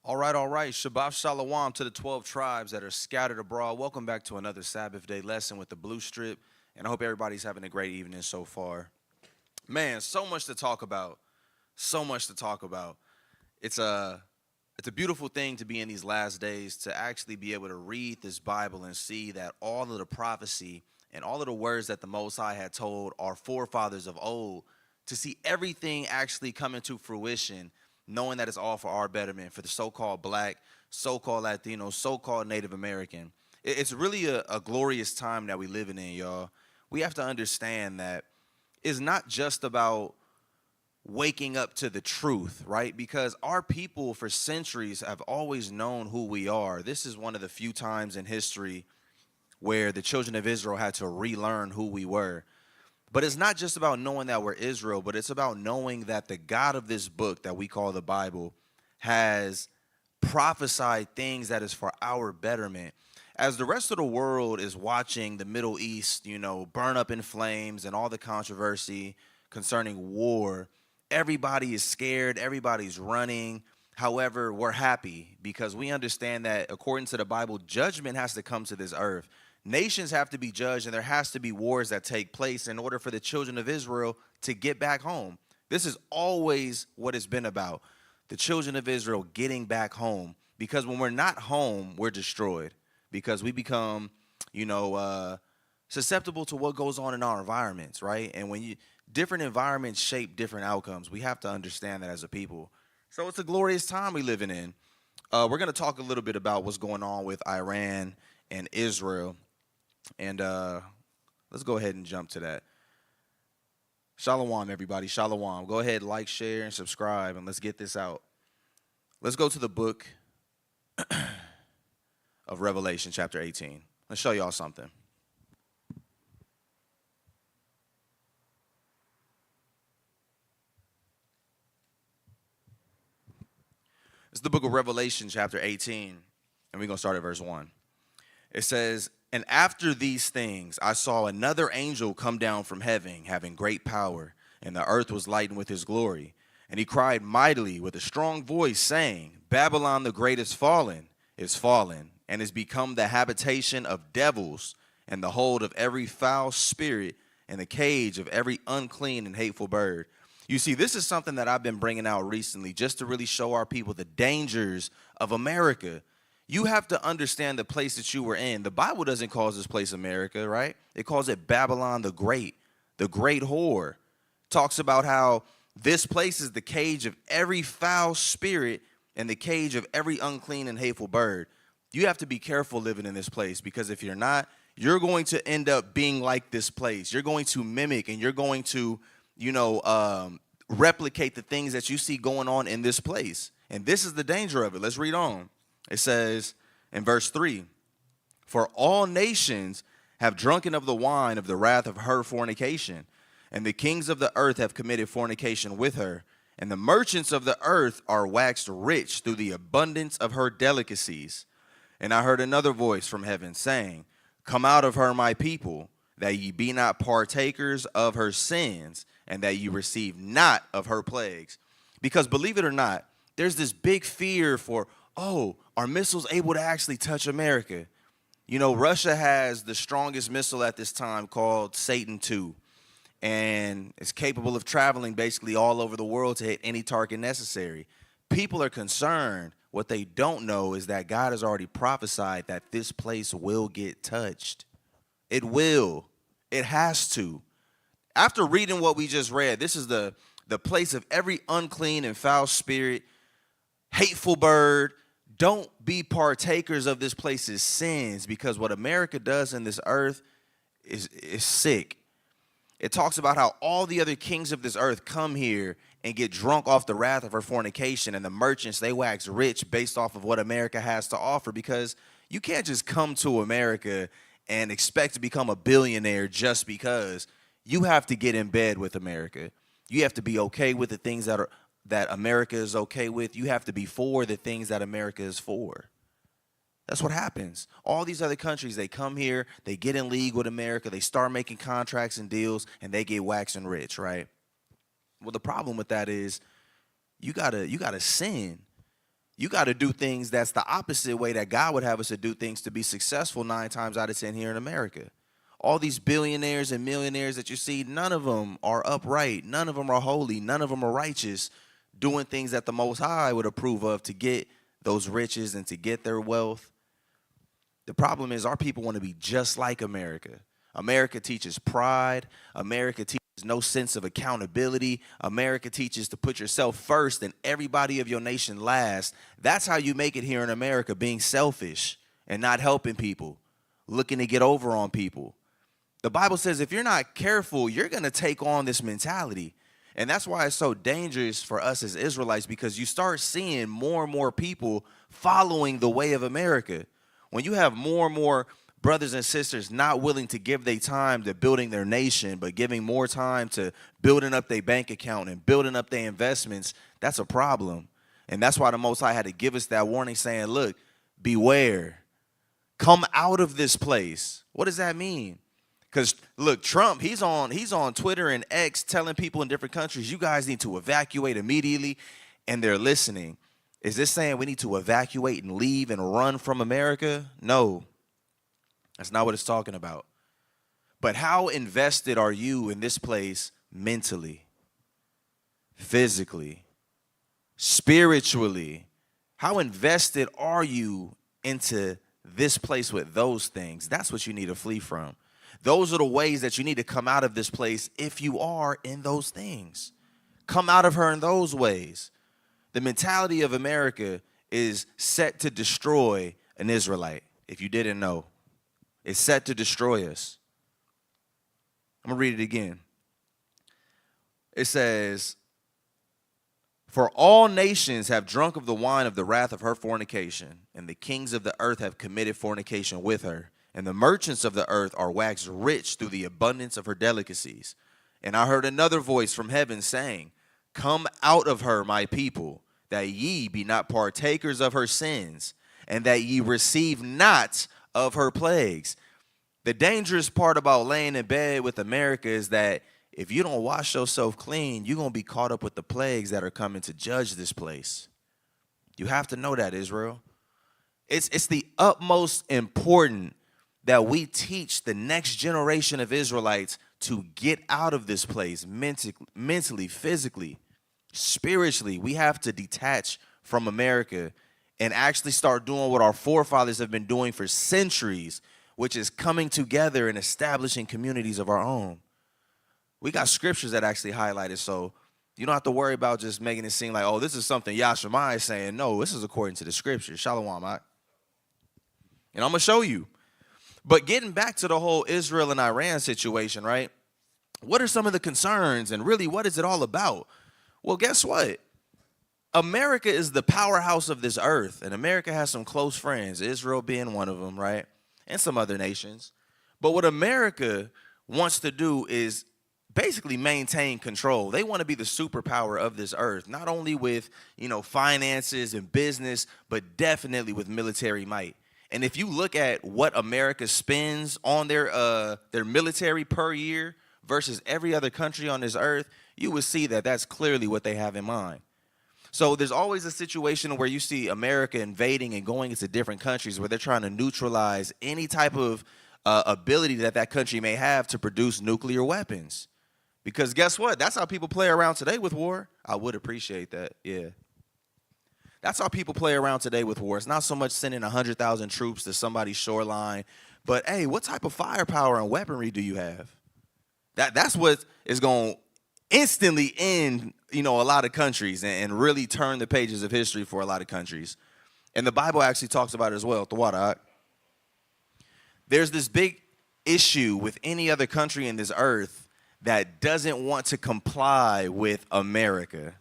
All right. Shabbat Shalom to the 12 tribes that are scattered abroad. Welcome back to another Sabbath day lesson with the Blue Strip. And I hope everybody's having a great evening so far. Man, so much to talk about. So much to talk about. It's a it's a beautiful thing to be in these last days to actually be able to read this Bible and see that all of the prophecy and all of the words that the Most High had told our forefathers of old, to see everything actually come into fruition, knowing that it's all for our betterment, for the so-called black, so-called Latino, so-called Native American. It's really a glorious time that we living in, y'all. We have to understand that it's not just about waking up to the truth, right? Because our people for centuries have always known who we are. This is one of the few times in history where the children of Israel had to relearn who we were. But it's not just about knowing that we're Israel, but it's about knowing that the God of this book that we call the Bible has prophesied things that is for our betterment. As the rest of the world is watching the Middle East, burn up in flames and all the controversy concerning war, everybody is scared, everybody's running. However, we're happy because we understand that according to the Bible, judgment has to come to this earth. Nations have to be judged, and there has to be wars that take place in order for the children of Israel to get back home. This is always what it's been about, the children of Israel getting back home. Because when we're not home, we're destroyed. Because we become, susceptible to what goes on in our environments, right? And when different environments shape different outcomes, we have to understand that as a people. So it's a glorious time we living in. We're going to talk a little bit about what's going on with Iran and Israel. And let's go ahead and jump to that. Shalom, everybody. Shalom. Go ahead, like, share, and subscribe, and let's get this out. Let's go to the book of Revelation, chapter 18. Let's show y'all something. It's the book of Revelation, chapter 18, and we're going to start at verse 1. It says, "And after these things, I saw another angel come down from heaven, having great power, and the earth was lightened with his glory. And he cried mightily with a strong voice, saying, Babylon the great is fallen, and is become the habitation of devils, and the hold of every foul spirit, and the cage of every unclean and hateful bird." You see, this is something that I've been bringing out recently just to really show our people the dangers of America. You have to understand the place that you were in. The Bible doesn't call this place America, right? It calls it Babylon the great whore. Talks about how this place is the cage of every foul spirit and the cage of every unclean and hateful bird. You have to be careful living in this place, because if you're not, you're going to end up being like this place. You're going to mimic, and you're going to, replicate the things that you see going on in this place. And this is the danger of it. Let's read on. It says in verse 3, "For all nations have drunken of the wine of the wrath of her fornication, and the kings of the earth have committed fornication with her, and the merchants of the earth are waxed rich through the abundance of her delicacies. And I heard another voice from heaven saying, Come out of her, my people, that ye be not partakers of her sins, and that ye receive not of her plagues." Because believe it or not, there's this big fear for, are missiles able to actually touch America? Russia has the strongest missile at this time called Satan II, and it's capable of traveling basically all over the world to hit any target necessary. People are concerned. What they don't know is that God has already prophesied that this place will get touched. It will. It has to. After reading what we just read, this is the place of every unclean and foul spirit, hateful bird. Don't be partakers of this place's sins, because what America does in this earth is sick. It talks about how all the other kings of this earth come here and get drunk off the wrath of her fornication, and the merchants, they wax rich based off of what America has to offer, because you can't just come to America and expect to become a billionaire just because. You have to get in bed with America. You have to be okay with the things that America is okay with. You have to be for the things that America is for. That's what happens. All these other countries, they come here, they get in league with America, they start making contracts and deals, and they get waxing rich, right? Well, the problem with that is you gotta sin. You got to do things that's the opposite way that God would have us to do things to be successful 9 times out of 10 here in America. All these billionaires and millionaires that you see, none of them are upright. None of them are holy. None of them are righteous, doing things that the Most High would approve of to get those riches and to get their wealth. The problem is our people want to be just like America. America teaches pride. America teaches no sense of accountability. America teaches to put yourself first and everybody of your nation last. That's how you make it here in America, being selfish and not helping people, looking to get over on people. The Bible says if you're not careful, you're going to take on this mentality. And that's why it's so dangerous for us as Israelites, because you start seeing more and more people following the way of America. When you have more and more brothers and sisters not willing to give their time to building their nation, but giving more time to building up their bank account and building up their investments, that's a problem. And that's why the Most High had to give us that warning saying, look, beware. Come out of this place. What does that mean? Because, look, Trump, he's on Twitter and X telling people in different countries, you guys need to evacuate immediately, and they're listening. Is this saying we need to evacuate and leave and run from America? No. That's not what it's talking about. But how invested are you in this place mentally, physically, spiritually? How invested are you into this place with those things? That's what you need to flee from. Those are the ways that you need to come out of this place if you are in those things. Come out of her in those ways. The mentality of America is set to destroy an Israelite, if you didn't know. It's set to destroy us. I'm going to read it again. It says, for all nations have drunk of the wine of the wrath of her fornication, and the kings of the earth have committed fornication with her. And the merchants of the earth are waxed rich through the abundance of her delicacies. And I heard another voice from heaven saying, come out of her, my people, that ye be not partakers of her sins, and that ye receive not of her plagues. The dangerous part about laying in bed with America is that if you don't wash yourself clean, you're going to be caught up with the plagues that are coming to judge this place. You have to know that, Israel. It's the utmost important that we teach the next generation of Israelites to get out of this place mentally, physically, spiritually. We have to detach from America and actually start doing what our forefathers have been doing for centuries, which is coming together and establishing communities of our own. We got scriptures that actually highlight it, so you don't have to worry about just making it seem like, oh, this is something Yashimai is saying. No, this is according to the scriptures. Shalom, and I'm going to show you. But getting back to the whole Israel and Iran situation, right? What are some of the concerns, and really what is it all about? Well, guess what? America is the powerhouse of this earth, and America has some close friends, Israel being one of them, right? And some other nations. But what America wants to do is basically maintain control. They want to be the superpower of this earth, not only with, finances and business, but definitely with military might. And if you look at what America spends on their military per year versus every other country on this earth, you would see that that's clearly what they have in mind. So there's always a situation where you see America invading and going into different countries where they're trying to neutralize any type of ability that country may have to produce nuclear weapons. Because guess what? That's how people play around today with war. I would appreciate that, yeah. That's how people play around today with war. It's not so much sending 100,000 troops to somebody's shoreline, but hey, what type of firepower and weaponry do you have? That's what is going to instantly end, a lot of countries and really turn the pages of history for a lot of countries. And the Bible actually talks about it as well. There's this big issue with any other country in this earth that doesn't want to comply with America.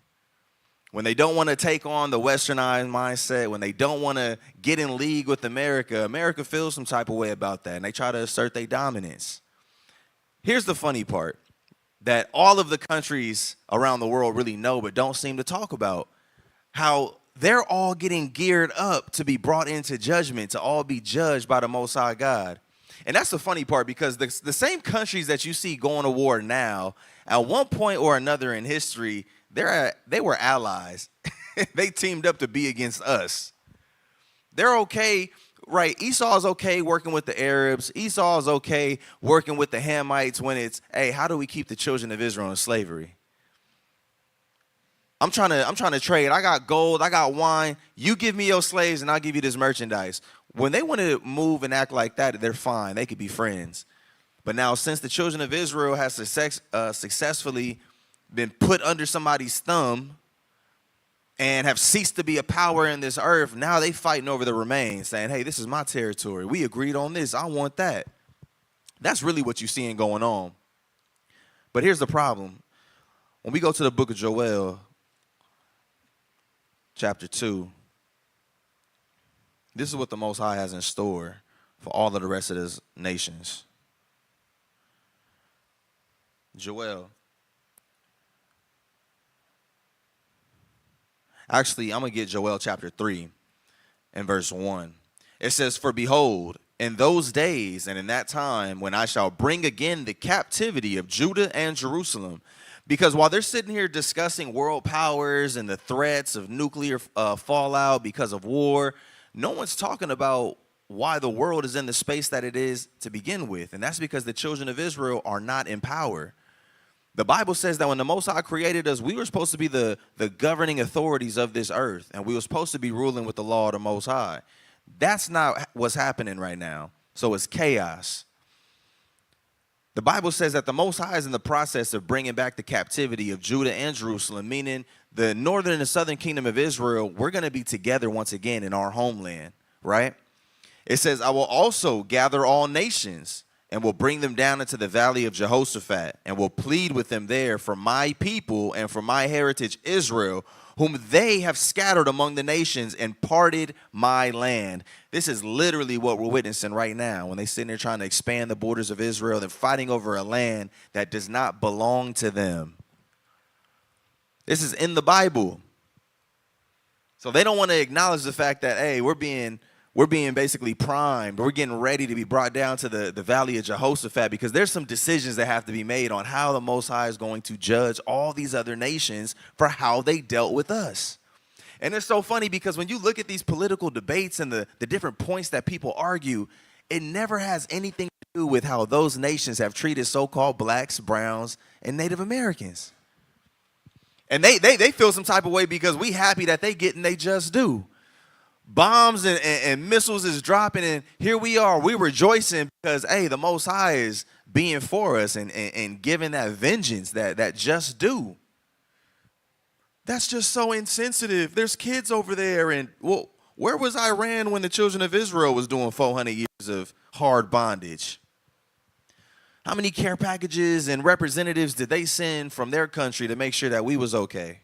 When they don't want to take on the westernized mindset, when they don't want to get in league with America, America feels some type of way about that, and they try to assert their dominance. Here's the funny part that all of the countries around the world really know but don't seem to talk about, how they're all getting geared up to be brought into judgment, to all be judged by the Most High God. And that's the funny part, because the same countries that you see going to war now, at one point or another in history, they were allies. They teamed up to be against us. They're okay, right? Esau is okay working with the Arabs. Esau is okay working with the Hamites when it's, hey, how do we keep the children of Israel in slavery? I'm trying to trade. I got gold, I got wine. You give me your slaves and I'll give you this merchandise. When they want to move and act like that, they're fine. They could be friends. But now, since the children of Israel has successfully been put under somebody's thumb and have ceased to be a power in this earth, now they fighting over the remains, saying, hey, this is my territory. We agreed on this. I want that. That's really what you're seeing going on. But here's the problem. When we go to the book of Joel, chapter 2, this is what the Most High has in store for all of the rest of the nations. Joel. Actually, I'm going to get Joel chapter 3 and verse 1. It says, for behold, in those days and in that time when I shall bring again the captivity of Judah and Jerusalem. Because while they're sitting here discussing world powers and the threats of nuclear fallout because of war, no one's talking about why the world is in the space that it is to begin with. And that's because the children of Israel are not in power. The Bible says that when the Most High created us, we were supposed to be the governing authorities of this earth, and we were supposed to be ruling with the law of the Most High. That's not what's happening right now. So it's chaos. The Bible says that the Most High is in the process of bringing back the captivity of Judah and Jerusalem, meaning the northern and the southern kingdom of Israel, we're going to be together once again in our homeland, right? It says, I will also gather all nations and will bring them down into the valley of Jehoshaphat, and will plead with them there for my people and for my heritage Israel, whom they have scattered among the nations and parted my land. This is literally what we're witnessing right now when they're sitting there trying to expand the borders of Israel and fighting over a land that does not belong to them. This is in the Bible. So they don't want to acknowledge the fact that, hey, we're being basically primed. We're getting ready to be brought down to the valley of Jehoshaphat, because there's some decisions that have to be made on how the Most High is going to judge all these other nations for how they dealt with us. And it's so funny because when you look at these political debates and the different points that people argue, it never has anything to do with how those nations have treated so-called blacks, browns, and Native Americans. And they feel some type of way because we happy that they getting they just due. Bombs and missiles is dropping, and here we are. We rejoicing because, hey, the Most High is being for us and giving that vengeance that just due. That's just so insensitive. There's kids over there, and well, where was Iran when the children of Israel was doing 400 years of hard bondage? How many care packages and representatives did they send from their country to make sure that we was okay?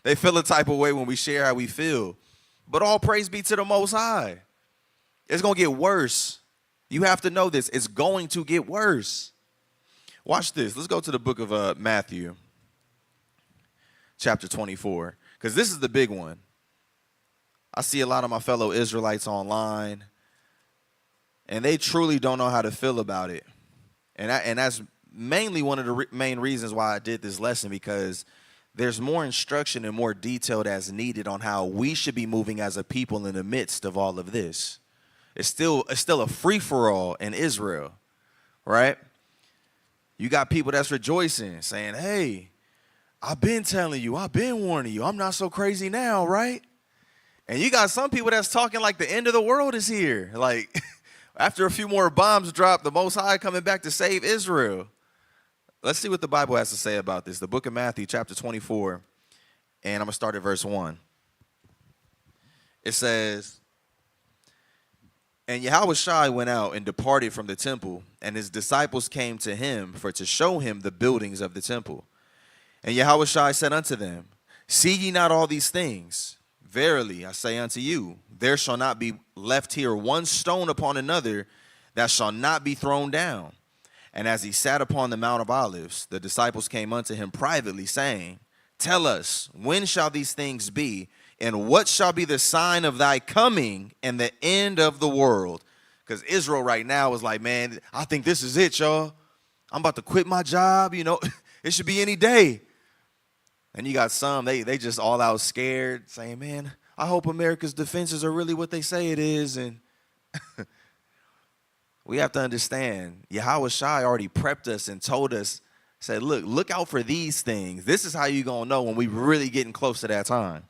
They feel a type of way when we share how we feel. But all praise be to the Most High. It's going to get worse. You have to know this. It's going to get worse. Watch this. Let's go to the book of Matthew, chapter 24, because this is the big one. I see a lot of my fellow Israelites online, and they truly don't know how to feel about it. And that's mainly one of the main reasons why I did this lesson, because there's more instruction and more detail that's needed on how we should be moving as a people in the midst of all of this. It's still a free-for-all in Israel, right? You got people that's rejoicing, saying, hey, I've been telling you, I've been warning you, I'm not so crazy now, right? And you got some people that's talking like the end of the world is here. Like, after a few more bombs drop, the Most High coming back to save Israel. Let's see what the Bible has to say about this. The book of Matthew, chapter 24, and I'm going to start at verse 1. It says, and Yahushua went out and departed from the temple, and his disciples came to him for to show him the buildings of the temple. And Yahushua said unto them, see ye not all these things? Verily, I say unto you, there shall not be left here one stone upon another that shall not be thrown down. And as he sat upon the Mount of Olives, the disciples came unto him privately, saying, tell us, when shall these things be? And what shall be the sign of thy coming and the end of the world? Because Israel right now is like, man, I think this is it, y'all. I'm about to quit my job. You know, it should be any day. And you got some, they just all out scared, saying, man, I hope America's defenses are really what they say it is. And we have to understand, Yahweh Shai already prepped us and told us, said, look out for these things. This is how you're going to know when we really getting close to that time.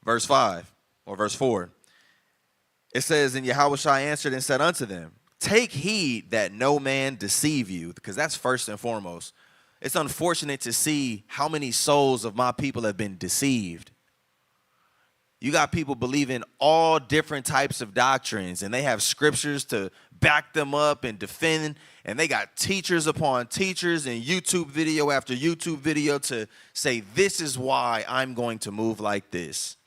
Verse 5 or verse 4. It says, and Yahweh Shai answered and said unto them, take heed that no man deceive you, because that's first and foremost. It's unfortunate to see how many souls of my people have been deceived. You got people believing all different types of doctrines, and they have scriptures to back them up and defend, and they got teachers upon teachers and YouTube video after YouTube video to say, this is why I'm going to move like this,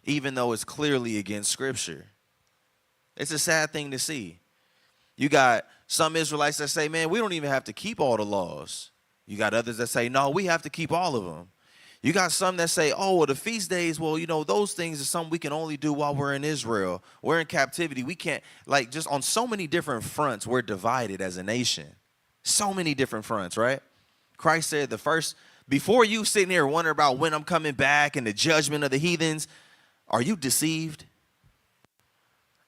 even though it's clearly against scripture. It's a sad thing to see. You got some Israelites that say, man, we don't even have to keep all the laws. You got others that say, no, we have to keep all of them. You got some that say, oh, well, the feast days, well, you know, those things are something we can only do while we're in Israel. We're in captivity. We can't, like, just on so many different fronts, we're divided as a nation. So many different fronts, right? Christ said before you sitting here wondering about when I'm coming back and the judgment of the heathens, are you deceived?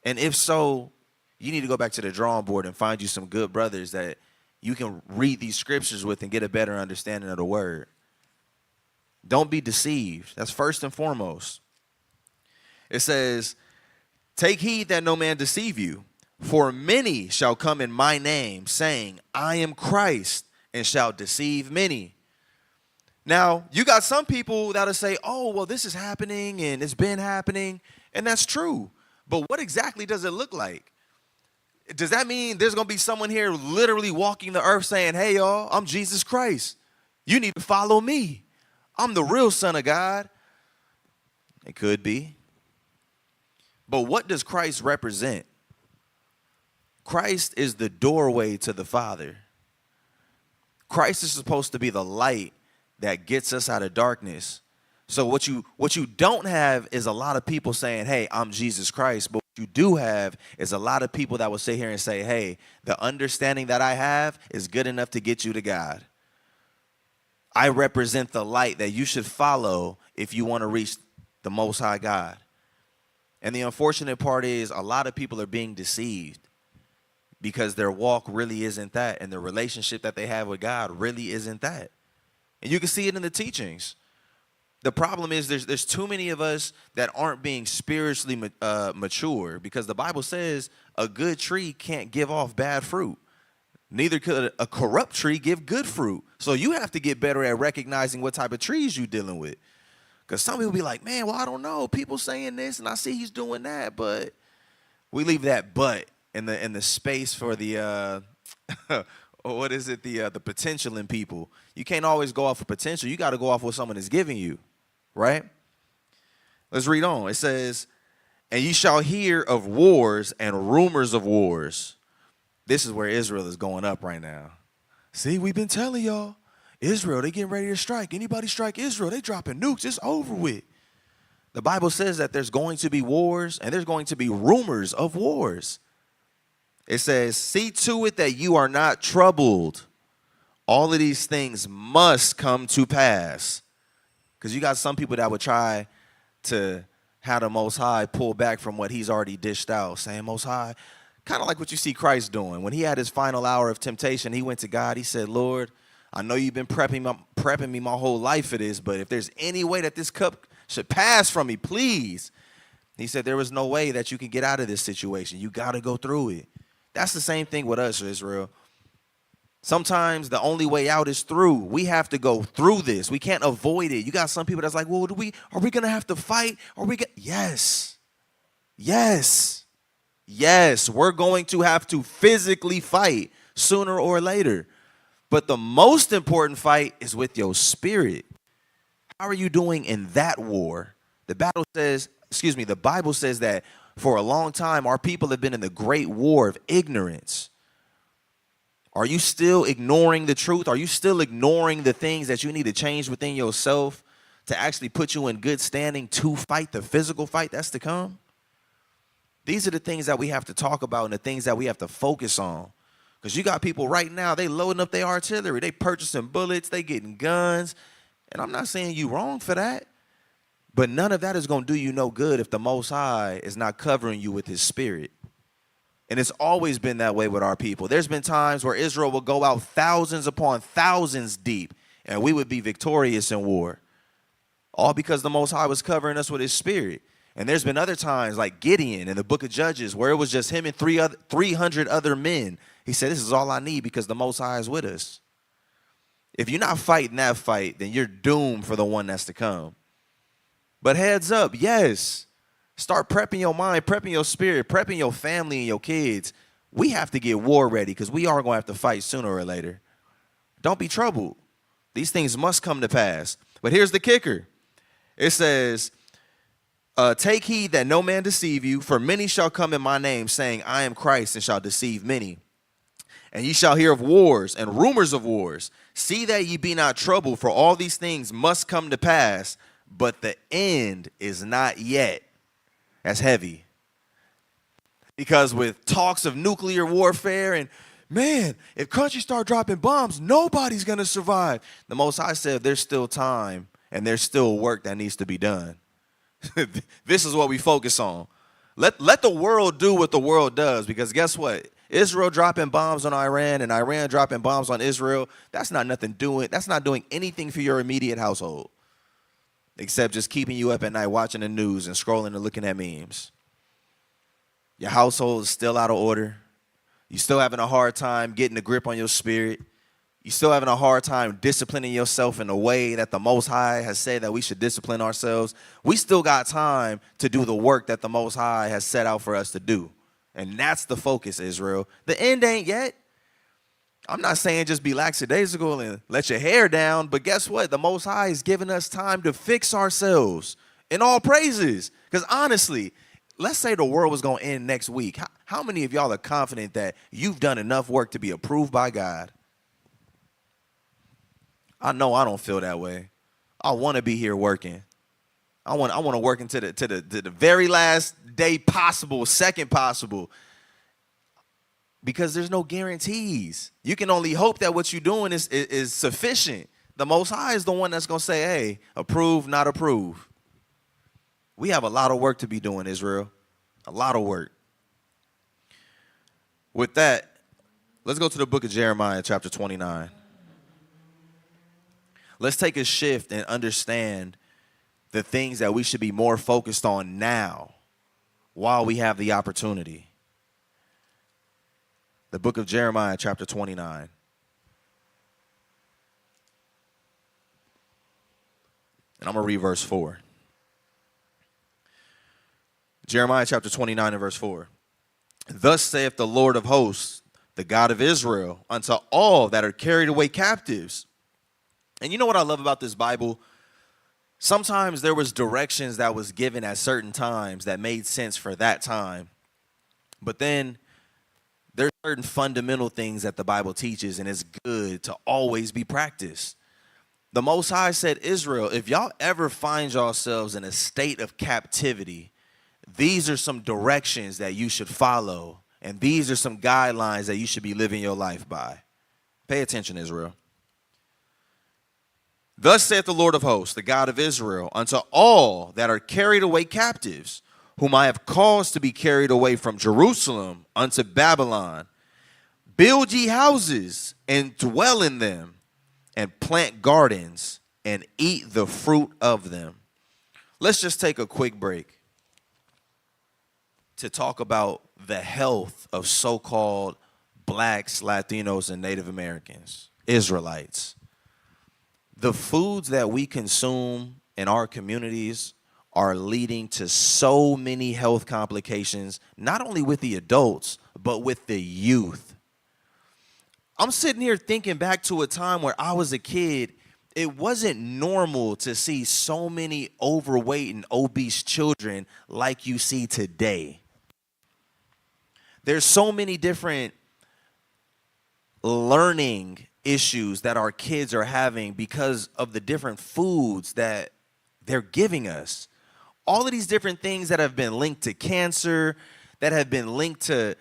And if so, you need to go back to the drawing board and find you some good brothers that you can read these scriptures with and get a better understanding of the word. Don't be deceived. That's first and foremost. It says, take heed that no man deceive you, for many shall come in my name, saying, I am Christ, and shall deceive many. Now, you got some people that'll say, oh, well, this is happening, and it's been happening, and that's true. But what exactly does it look like? Does that mean there's going to be someone here literally walking the earth saying, hey, y'all, I'm Jesus Christ. You need to follow me. I'm the real Son of God. It could be. But what does Christ represent? Christ is the doorway to the Father. Christ is supposed to be the light that gets us out of darkness. So what you don't have is a lot of people saying, hey, I'm Jesus Christ. But what you do have is a lot of people that will sit here and say, hey, the understanding that I have is good enough to get you to God. I represent the light that you should follow if you want to reach the Most High God. And the unfortunate part is a lot of people are being deceived because their walk really isn't that, and the relationship that they have with God really isn't that. And you can see it in the teachings. The problem is there's too many of us that aren't being spiritually mature, because the Bible says a good tree can't give off bad fruit. Neither could a corrupt tree give good fruit. So you have to get better at recognizing what type of trees you're dealing with. Because some people be like, man, well, I don't know. People saying this, and I see he's doing that. But we leave that but in the space for the, what is it, the potential in people. You can't always go off of potential. You got to go off what someone is giving you, right? Let's read on. It says, and ye shall hear of wars and rumors of wars. This is where Israel is going up right now. See, we've been telling y'all, Israel, they getting ready to strike. Anybody strike Israel, they dropping nukes. It's over with. The Bible says that there's going to be wars and there's going to be rumors of wars. It says, see to it that you are not troubled. All of these things must come to pass. Because you got some people that would try to have the Most High pull back from what he's already dished out, saying, Most High, kind of like what you see Christ doing. When he had his final hour of temptation, he went to God. He said, Lord, I know you've been prepping me my whole life for this, but if there's any way that this cup should pass from me, please. He said, there is no way that you can get out of this situation. You got to go through it. That's the same thing with us, Israel. Sometimes the only way out is through. We have to go through this. We can't avoid it. You got some people that's like, well, are we going to have to fight? Yes. Yes. Yes, we're going to have to physically fight sooner or later. But the most important fight is with your spirit. How are you doing in that war? The Bible says that for a long time, our people have been in the great war of ignorance. Are you still ignoring the truth? Are you still ignoring the things that you need to change within yourself to actually put you in good standing to fight the physical fight that's to come? These are the things that we have to talk about and the things that we have to focus on. Because you got people right now, they loading up their artillery. They purchasing bullets. They getting guns. And I'm not saying you wrong for that, but none of that is going to do you no good if the Most High is not covering you with his spirit. And it's always been that way with our people. There's been times where Israel will go out thousands upon thousands deep, and we would be victorious in war. All because the Most High was covering us with his spirit. And there's been other times like Gideon in the book of Judges where it was just him and 300 other men. He said, this is all I need because the Most High is with us. If you're not fighting that fight, then you're doomed for the one that's to come. But heads up, yes, start prepping your mind, prepping your spirit, prepping your family and your kids. We have to get war ready because we are going to have to fight sooner or later. Don't be troubled. These things must come to pass. But here's the kicker. It says, take heed that no man deceive you, for many shall come in my name, saying, I am Christ, and shall deceive many. And ye shall hear of wars and rumors of wars. See that ye be not troubled, for all these things must come to pass, but the end is not yet. That's heavy. Because with talks of nuclear warfare and, man, if countries start dropping bombs, nobody's going to survive. The Most High said there's still time and there's still work that needs to be done. This is what we focus on. Let the world do what the world does, because guess what? Israel dropping bombs on Iran and Iran dropping bombs on Israel, that's not doing anything for your immediate household, except just keeping you up at night watching the news and scrolling and looking at memes. Your household is still out of order. You're still having a hard time getting a grip on your spirit. You're still having a hard time disciplining yourself in a way that the Most High has said that we should discipline ourselves. We still got time to do the work that the Most High has set out for us to do. And that's the focus, Israel. The end ain't yet. I'm not saying just be lackadaisical and let your hair down, but guess what? The Most High is giving us time to fix ourselves in all praises. Because honestly, let's say the world was going to end next week. How many of y'all are confident that you've done enough work to be approved by God? I know I don't feel that way. I want to be here working. I want to work into the very last day possible, second possible, because there's no guarantees. You can only hope that what you're doing is sufficient. The Most High is the one that's going to say, hey, approve, not approve. We have a lot of work to be doing, Israel. A lot of work. With that, let's go to the book of Jeremiah, chapter 29. Let's take a shift and understand the things that we should be more focused on now while we have the opportunity. The book of Jeremiah, chapter 29. And I'm going to read verse 4. Jeremiah chapter 29 and verse 4. Thus saith the Lord of hosts, the God of Israel, unto all that are carried away captives. And you know what I love about this Bible? Sometimes there was directions that was given at certain times that made sense for that time. But then there's certain fundamental things that the Bible teaches, and it's good to always be practiced. The Most High said, Israel, if y'all ever find yourselves in a state of captivity, these are some directions that you should follow, and these are some guidelines that you should be living your life by. Pay attention, Israel. Thus saith the Lord of hosts, the God of Israel, unto all that are carried away captives, whom I have caused to be carried away from Jerusalem unto Babylon, build ye houses and dwell in them, and plant gardens and eat the fruit of them. Let's just take a quick break to talk about the health of so-called blacks, Latinos, and Native Americans, Israelites. The foods that we consume in our communities are leading to so many health complications, not only with the adults, but with the youth. I'm sitting here thinking back to a time where I was a kid. It wasn't normal to see so many overweight and obese children like you see today. There's so many different learning issues that our kids are having because of the different foods that they're giving us. All of these different things that have been linked to cancer, that have been linked to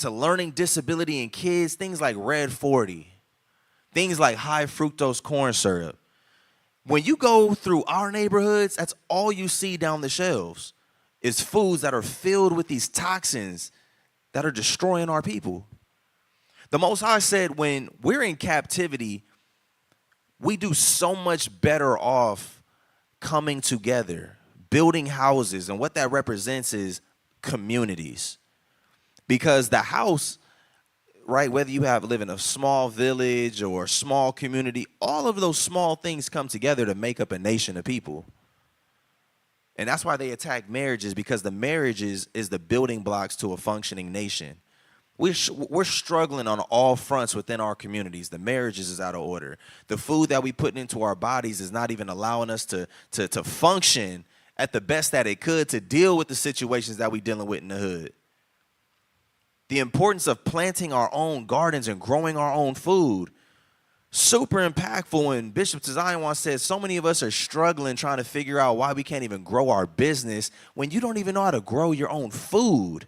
learning disability in kids, things like Red 40, things like high fructose corn syrup. When you go through our neighborhoods, that's all you see down the shelves is foods that are filled with these toxins that are destroying our people. The Most High said when we're in captivity, we do so much better off coming together, building houses, and what that represents is communities. Because the house, right, whether you live in a small village or a small community, all of those small things come together to make up a nation of people. And that's why they attack marriages, because the marriages is the building blocks to a functioning nation. We're struggling on all fronts within our communities. The marriages is out of order. The food that we put into our bodies is not even allowing us to function at the best that it could to deal with the situations that we're dealing with in the hood. The importance of planting our own gardens and growing our own food. Super impactful. And Bishop Zion once said, so many of us are struggling trying to figure out why we can't even grow our business when you don't even know how to grow your own food.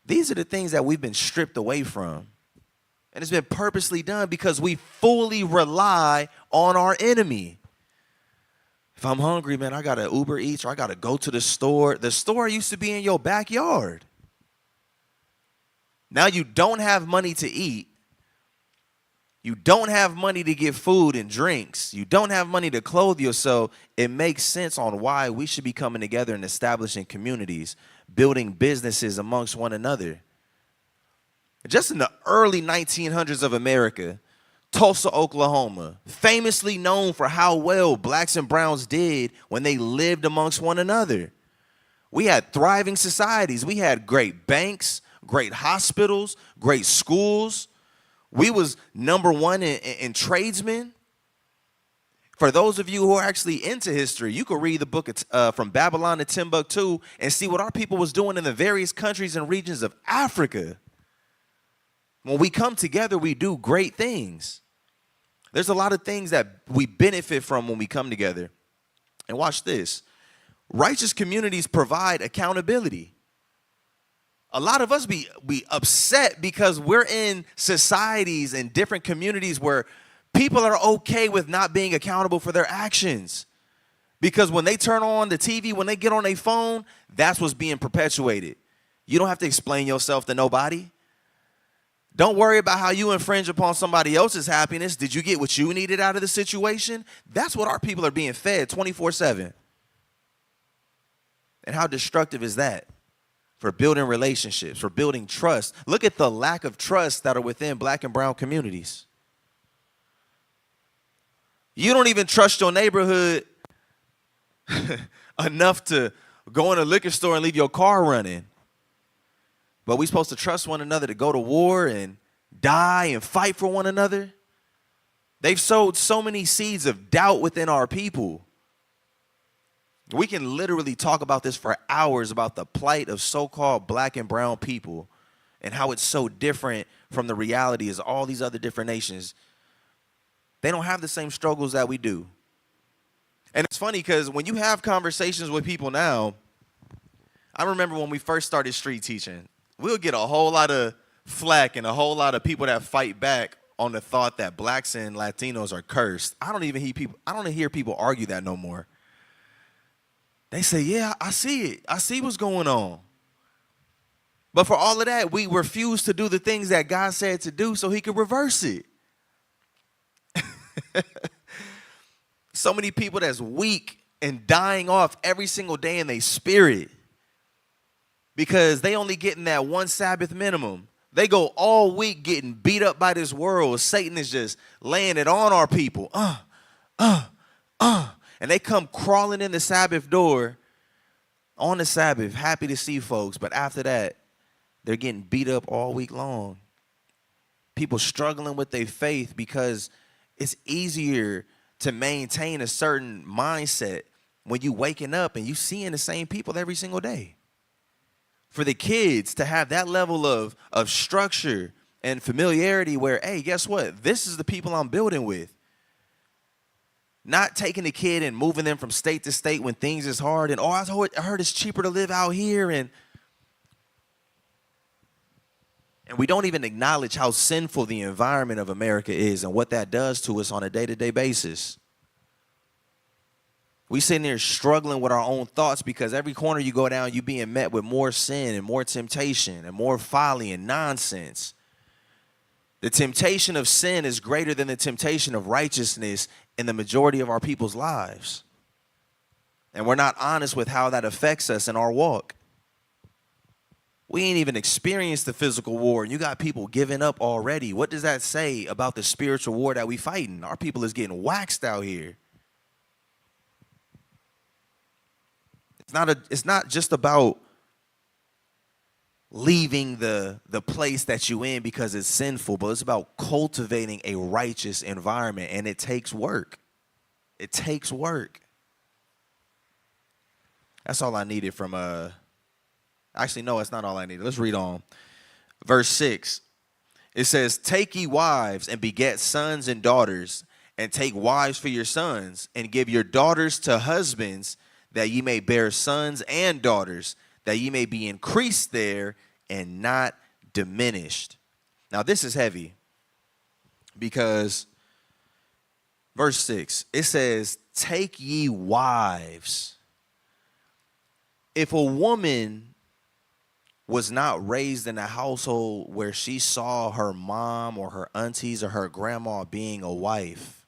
These are the things that we've been stripped away from. And it's been purposely done because we fully rely on our enemy. If I'm hungry, man, I got to Uber Eats or I got to go to the store. The store used to be in your backyard. Now you don't have money to eat. You don't have money to get food and drinks. You don't have money to clothe yourself. It makes sense on why we should be coming together and establishing communities, building businesses amongst one another. Just in the early 1900s of America, Tulsa, Oklahoma, famously known for how well blacks and browns did when they lived amongst one another. We had thriving societies. We had great banks, great hospitals, great schools. We was number one in tradesmen. For those of you who are actually into history, you could read the book From Babylon to Timbuktu and see what our people was doing in the various countries and regions of Africa. When we come together, we do great things. There's a lot of things that we benefit from when we come together. And watch this. Righteous communities provide accountability. A lot of us be upset because we're in societies and different communities where people are okay with not being accountable for their actions. Because when they turn on the TV, when they get on their phone, that's what's being perpetuated. You don't have to explain yourself to nobody. Don't worry about how you infringe upon somebody else's happiness. Did you get what you needed out of the situation? That's what our people are being fed 24/7. And how destructive is that? For building relationships, for building trust. Look at the lack of trust that are within black and brown communities. You don't even trust your neighborhood enough to go in a liquor store and leave your car running. But we're supposed to trust one another to go to war and die and fight for one another. They've sowed so many seeds of doubt within our people. We can literally talk about this for hours about the plight of so-called black and brown people and how it's so different from the reality as all these other different nations. They don't have the same struggles that we do. And it's funny because when you have conversations with people now, I remember when we first started street teaching, we'll get a whole lot of flack and a whole lot of people that fight back on the thought that blacks and Latinos are cursed. I don't hear people argue that no more. They say, yeah, I see it. I see what's going on. But for all of that, we refuse to do the things that God said to do so he could reverse it. So many people that's weak and dying off every single day in their spirit because they only getting that one Sabbath minimum. They go all week getting beat up by this world. Satan is just laying it on our people. And they come crawling in the Sabbath door on the Sabbath, happy to see folks. But after that, they're getting beat up all week long. People struggling with their faith because it's easier to maintain a certain mindset when you waking up and you seeing the same people every single day. For the kids to have that level of structure and familiarity where, hey, guess what? This is the people I'm building with. Not taking the kid and moving them from state to state when things is hard and, I heard it's cheaper to live out here. And we don't even acknowledge how sinful the environment of America is and what that does to us on a day-to-day basis. We sitting there struggling with our own thoughts because every corner you go down, you being met with more sin and more temptation and more folly and nonsense. The temptation of sin is greater than the temptation of righteousness in the majority of our people's lives. And we're not honest with how that affects us in our walk. We ain't even experienced the physical war, and you got people giving up already. What does that say about the spiritual war that we fighting? Our people is getting waxed out here. It's not just about leaving the place that you in because it's sinful, but it's about cultivating a righteous environment, and it takes work. It takes work. That's all I needed from actually, no, that's not all I needed. Let's read on. Verse 6. It says, take ye wives and beget sons and daughters, and take wives for your sons, and give your daughters to husbands, that ye may bear sons and daughters, that ye may be increased there and not diminished. Now, this is heavy because verse 6, it says, take ye wives. If a woman was not raised in a household where she saw her mom or her aunties or her grandma being a wife,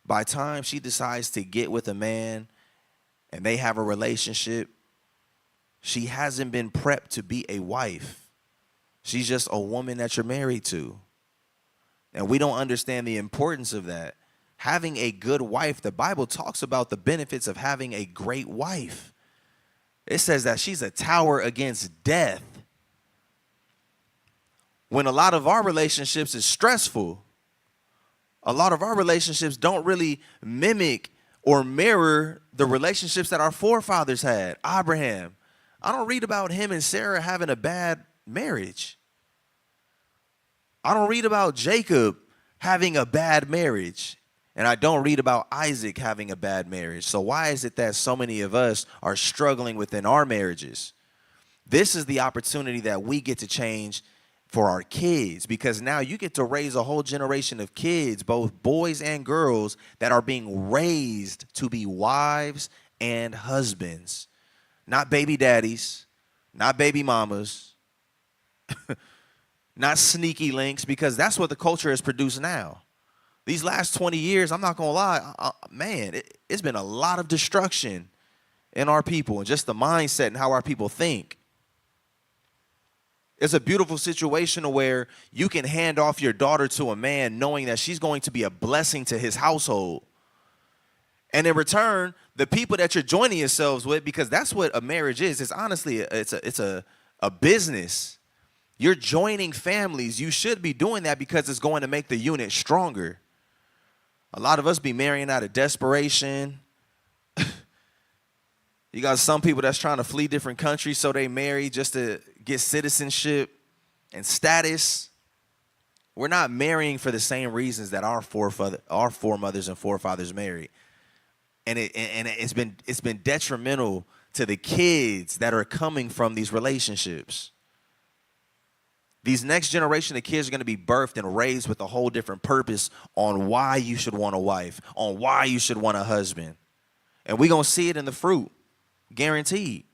by the time she decides to get with a man and they have a relationship, she hasn't been prepped to be a wife. She's just a woman that you're married to. And we don't understand the importance of that. Having a good wife, the Bible talks about the benefits of having a great wife. It says that she's a tower against death. When a lot of our relationships is stressful, a lot of our relationships don't really mimic or mirror the relationships that our forefathers had. Abraham, I don't read about him and Sarah having a bad marriage. I don't read about Jacob having a bad marriage. And I don't read about Isaac having a bad marriage. So why is it that so many of us are struggling within our marriages? This is the opportunity that we get to change for our kids, because now you get to raise a whole generation of kids, both boys and girls, that are being raised to be wives and husbands. Not baby daddies, not baby mamas, not sneaky links, because that's what the culture has produced now. These last 20 years, I'm not going to lie, man, it's been a lot of destruction in our people and just the mindset and how our people think. It's a beautiful situation where you can hand off your daughter to a man knowing that she's going to be a blessing to his household. And in return, the people that you're joining yourselves with, because that's what a marriage is. It's honestly, it's a business. You're joining families. You should be doing that because it's going to make the unit stronger. A lot of us be marrying out of desperation. You got some people that's trying to flee different countries, so they marry just to get citizenship and status. We're not marrying for the same reasons that our foremothers and forefathers married. And it's been detrimental to the kids that are coming from these relationships. These next generation of kids are going to be birthed and raised with a whole different purpose on why you should want a wife, on why you should want a husband. And we're going to see it in the fruit, guaranteed.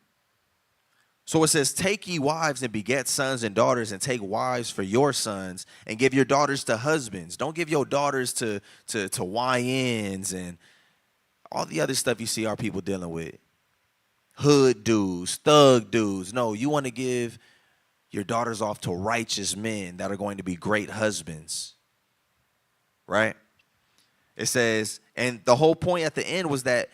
So it says, take ye wives and beget sons and daughters, and take wives for your sons, and give your daughters to husbands. Don't give your daughters to YNs and all the other stuff you see our people dealing with. Hood dudes, thug dudes. No, you want to give your daughters off to righteous men that are going to be great husbands, right? It says, and the whole point at the end was that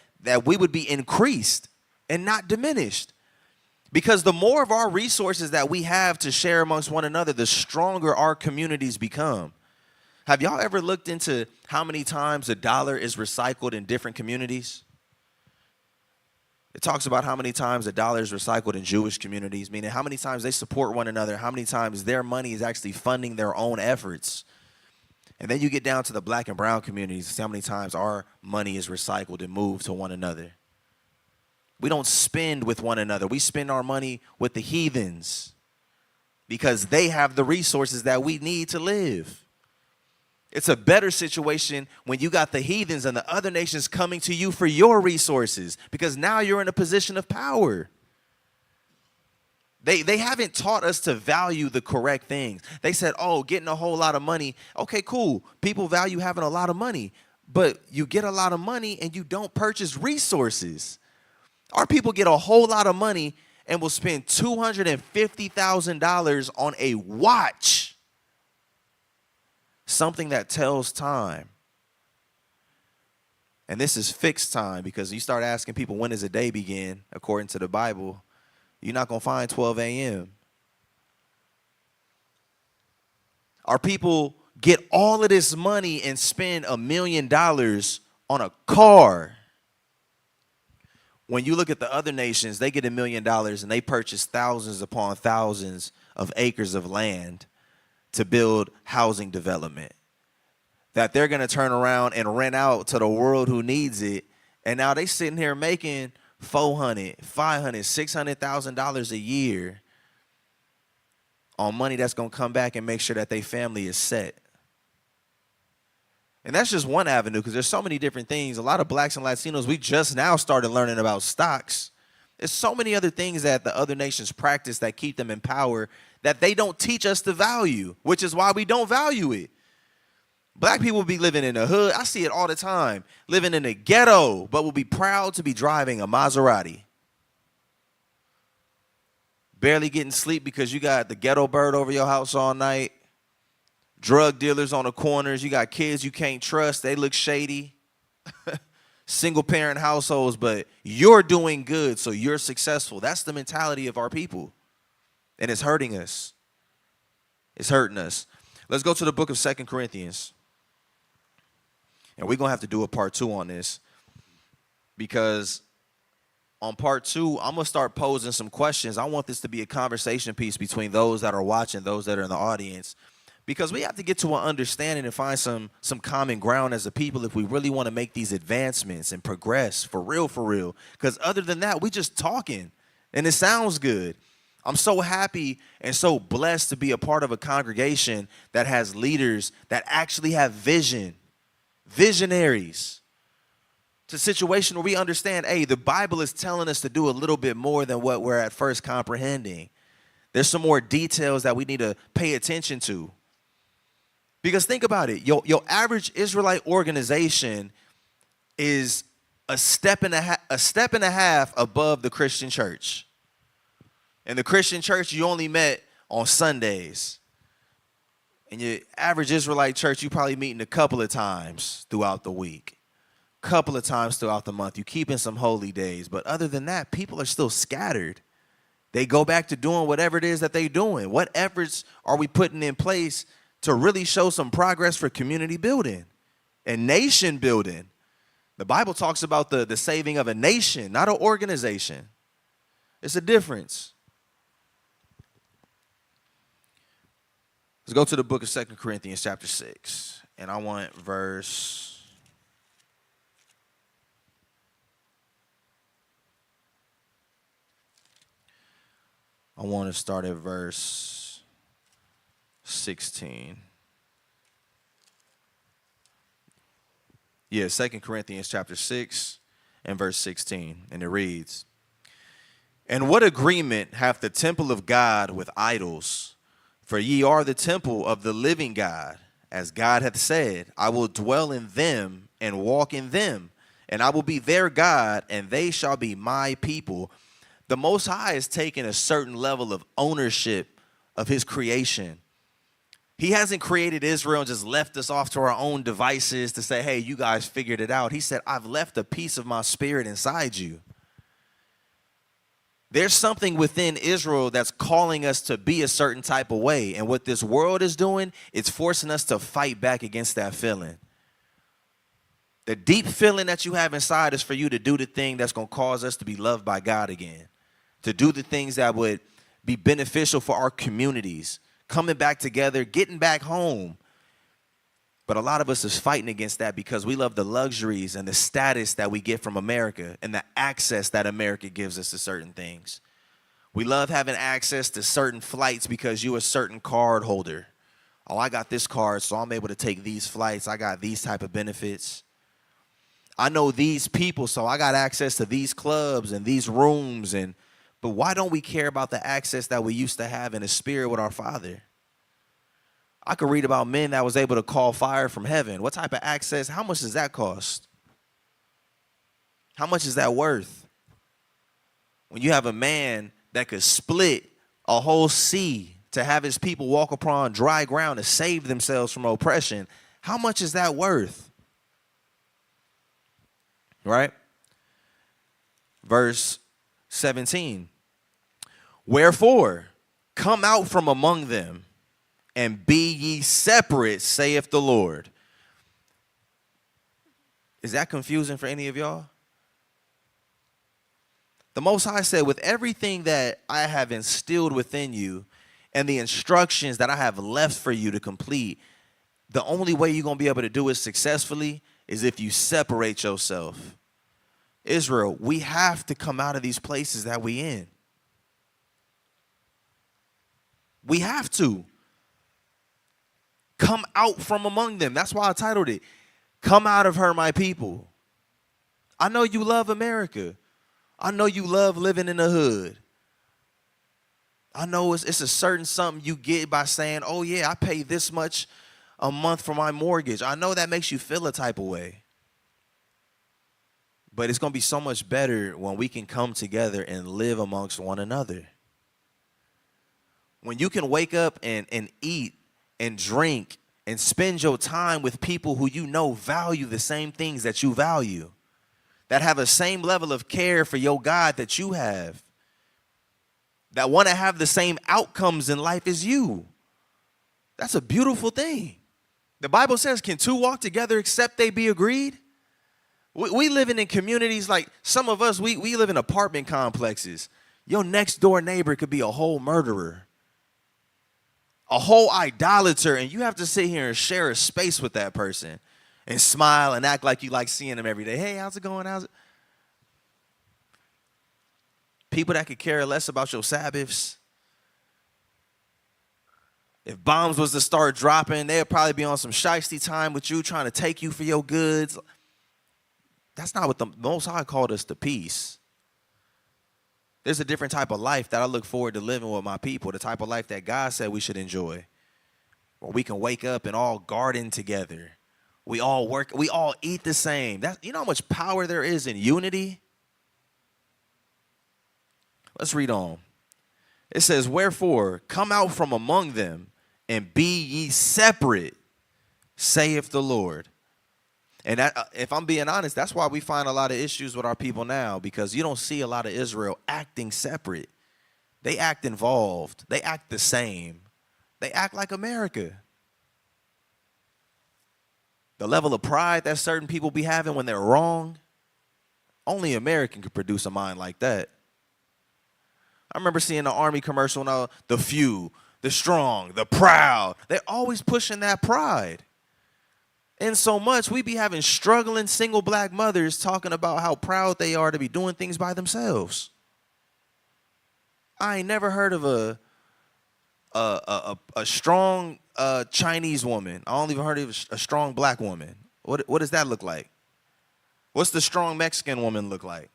we would be increased and not diminished, because the more of our resources that we have to share amongst one another, the stronger our communities become. Have y'all ever looked into how many times a dollar is recycled in different communities? It talks about how many times a dollar is recycled in Jewish communities, meaning how many times they support one another, how many times their money is actually funding their own efforts. And then you get down to the black and brown communities, see how many times our money is recycled and moved to one another. We don't spend with one another. We spend our money with the heathens because they have the resources that we need to live. It's a better situation when you got the heathens and the other nations coming to you for your resources, because now you're in a position of power. They haven't taught us to value the correct things. They said, oh, getting a whole lot of money. Okay, cool. People value having a lot of money, but you get a lot of money and you don't purchase resources. Our people get a whole lot of money and will spend $250,000 on a watch, something that tells time. And this is fixed time, because you start asking people, when does a day begin? According to the Bible, you're not going to find 12 a.m. Our people get all of this money and spend $1 million on a car. When you look at the other nations, they get $1 million and they purchase thousands upon thousands of acres of land to build housing development that they're going to turn around and rent out to the world who needs it. And now they sitting here making $400,000, $500,000, $600,000 a year on money that's going to come back and make sure that their family is set. And that's just one avenue, because there's so many different things. A lot of blacks and Latinos, we just now started learning about stocks. There's so many other things that the other nations practice that keep them in power that they don't teach us to value, which is why we don't value it. Black people be living in the hood. I see it all the time. Living in the ghetto, but will be proud to be driving a Maserati. Barely getting sleep because you got the ghetto bird over your house all night. Drug dealers on the corners. You got kids you can't trust. They look shady. Single parent households, but you're doing good, so you're successful. That's the mentality of our people. And it's hurting us. It's hurting us. Let's go to the book of 2 Corinthians. And we're going to have to do a part 2 on this, because on part 2, I'm going to start posing some questions. I want this to be a conversation piece between those that are watching, those that are in the audience, because we have to get to an understanding and find some common ground as a people if we really want to make these advancements and progress for real, because other than that, we just talking and it sounds good. I'm so happy and so blessed to be a part of a congregation that has leaders that actually have vision, visionaries. It's a situation where we understand, hey, the Bible is telling us to do a little bit more than what we're at first comprehending. There's some more details that we need to pay attention to. Because think about it, your average Israelite organization is a step and a half above the Christian church. In the Christian church, you only met on Sundays. In your average Israelite church, you probably meeting a couple of times throughout the week, couple of times throughout the month. You keeping some holy days, but other than that, people are still scattered. They go back to doing whatever it is that they're doing. What efforts are we putting in place to really show some progress for community building and nation building? The Bible talks about the saving of a nation, not an organization. It's a difference. Let's go to the book of 2 Corinthians chapter 6, and I want to start at verse 16. Yeah, 2 Corinthians chapter 6 and verse 16, and it reads, "And what agreement hath the temple of God with idols? For ye are the temple of the living God. As God hath said, I will dwell in them and walk in them, and I will be their God, and they shall be my people." The Most High is taking a certain level of ownership of his creation. He hasn't created Israel and just left us off to our own devices to say, hey, you guys figured it out. He said, I've left a piece of my spirit inside you. There's something within Israel that's calling us to be a certain type of way. And what this world is doing, it's forcing us to fight back against that feeling. The deep feeling that you have inside is for you to do the thing that's going to cause us to be loved by God again. To do the things that would be beneficial for our communities. Coming back together, getting back home. But a lot of us is fighting against that because we love the luxuries and the status that we get from America and the access that America gives us to certain things. We love having access to certain flights because you're a certain card holder. Oh, I got this card, so I'm able to take these flights. I got these type of benefits. I know these people, so I got access to these clubs and these rooms. But why don't we care about the access that we used to have in the spirit with our Father? I could read about men that was able to call fire from heaven. What type of access? How much does that cost? How much is that worth? When you have a man that could split a whole sea to have his people walk upon dry ground to save themselves from oppression, how much is that worth? Right? Verse 17. Wherefore, come out from among them, and be ye separate, saith the Lord. Is that confusing for any of y'all? The Most High said, with everything that I have instilled within you and the instructions that I have left for you to complete, the only way you're going to be able to do it successfully is if you separate yourself. Israel, we have to come out of these places that we in. We have to. Come out from among them. That's why I titled it, Come Out of Her, My People. I know you love America. I know you love living in the hood. I know it's a certain something you get by saying, oh yeah, I pay this much a month for my mortgage. I know that makes you feel a type of way. But it's going to be so much better when we can come together and live amongst one another. When you can wake up and eat and drink and spend your time with people who you know value the same things that you value, that have the same level of care for your God that you have, that want to have the same outcomes in life as you. That's a beautiful thing. The Bible says, can two walk together except they be agreed? We living in communities like some of us, we live in apartment complexes. Your next door neighbor could be a whole murderer, a whole idolater, and you have to sit here and share a space with that person and smile and act like you like seeing them every day. Hey, how's it going? How's it? People that could care less about your Sabbaths. If bombs was to start dropping, they'd probably be on some shiesty time with you, trying to take you for your goods. That's not what the Most High called us to peace. There's a different type of life that I look forward to living with my people, the type of life that God said we should enjoy, where we can wake up and all garden together. We all work, we all eat the same. You know how much power there is in unity? Let's read on. It says, wherefore, come out from among them, and be ye separate, saith the Lord. And that, if I'm being honest, that's why we find a lot of issues with our people now, because you don't see a lot of Israel acting separate. They act involved. They act the same. They act like America. The level of pride that certain people be having when they're wrong, only American could produce a mind like that. I remember seeing the Army commercial, the few, the strong, the proud. They're always pushing that pride. And so much, we be having struggling single black mothers talking about how proud they are to be doing things by themselves. I ain't never heard of a strong Chinese woman. I only even heard of a strong black woman. What does that look like? What's the strong Mexican woman look like?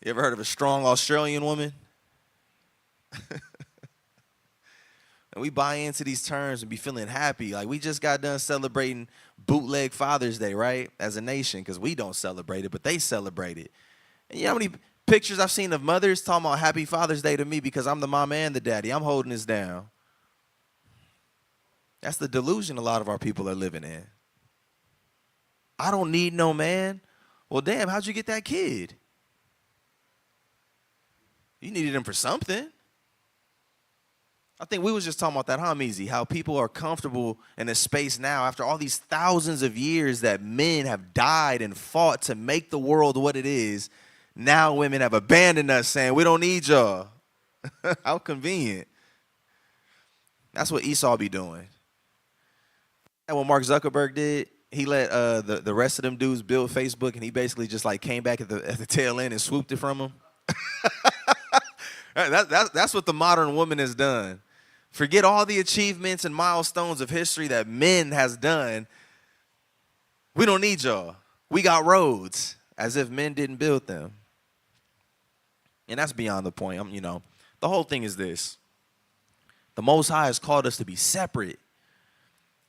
You ever heard of a strong Australian woman? And we buy into these terms and be feeling happy. Like we just got done celebrating bootleg Father's Day, right? As a nation, because we don't celebrate it, but they celebrate it. And you know how many pictures I've seen of mothers talking about Happy Father's Day to me because I'm the mama and the daddy. I'm holding this down. That's the delusion a lot of our people are living in. I don't need no man. Well, damn, how'd you get that kid? You needed him for something. I think we was just talking about that, huh, Meezy? How people are comfortable in a space now after all these thousands of years that men have died and fought to make the world what it is. Now women have abandoned us saying, we don't need y'all. How convenient. That's what Esau be doing. And what Mark Zuckerberg did, he let the rest of them dudes build Facebook, and he basically just like came back at the tail end and swooped it from them. That's what the modern woman has done. Forget all the achievements and milestones of history that men has done. We don't need y'all. We got roads, as if men didn't build them. And that's beyond the point. The whole thing is this. The Most High has called us to be separate.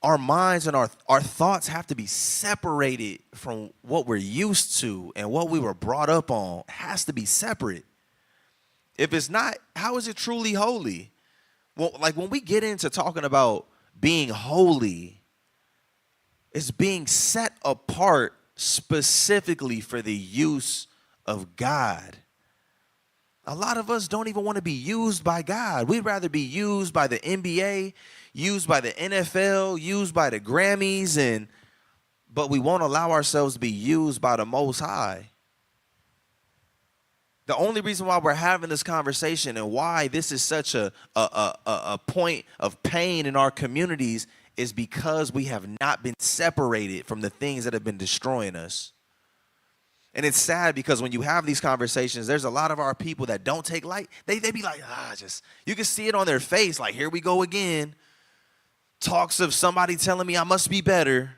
Our minds and our thoughts have to be separated from what we're used to and what we were brought up on. It has to be separate. If it's not, how is it truly holy? Well, like when we get into talking about being holy, it's being set apart specifically for the use of God. A lot of us don't even want to be used by God. We'd rather be used by the NBA, used by the NFL, used by the Grammys, but we won't allow ourselves to be used by the Most High. The only reason why we're having this conversation and why this is such a point of pain in our communities is because we have not been separated from the things that have been destroying us. And it's sad because when you have these conversations, there's a lot of our people that don't take light. They be like, you can see it on their face. Like, here we go again. Talks of somebody telling me I must be better.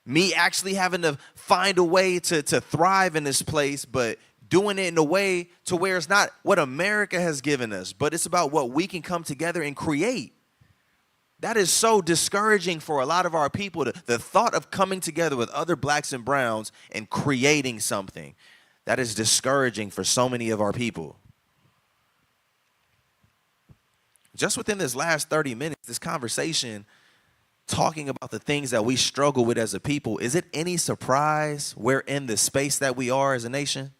Me actually having to find a way to thrive in this place, but doing it in a way to where it's not what America has given us, but it's about what we can come together and create. That is so discouraging for a lot of our people, the thought of coming together with other blacks and browns and creating something. That is discouraging for so many of our people. Just within this last 30 minutes, this conversation, talking about the things that we struggle with as a people, is it any surprise we're in the space that we are as a nation?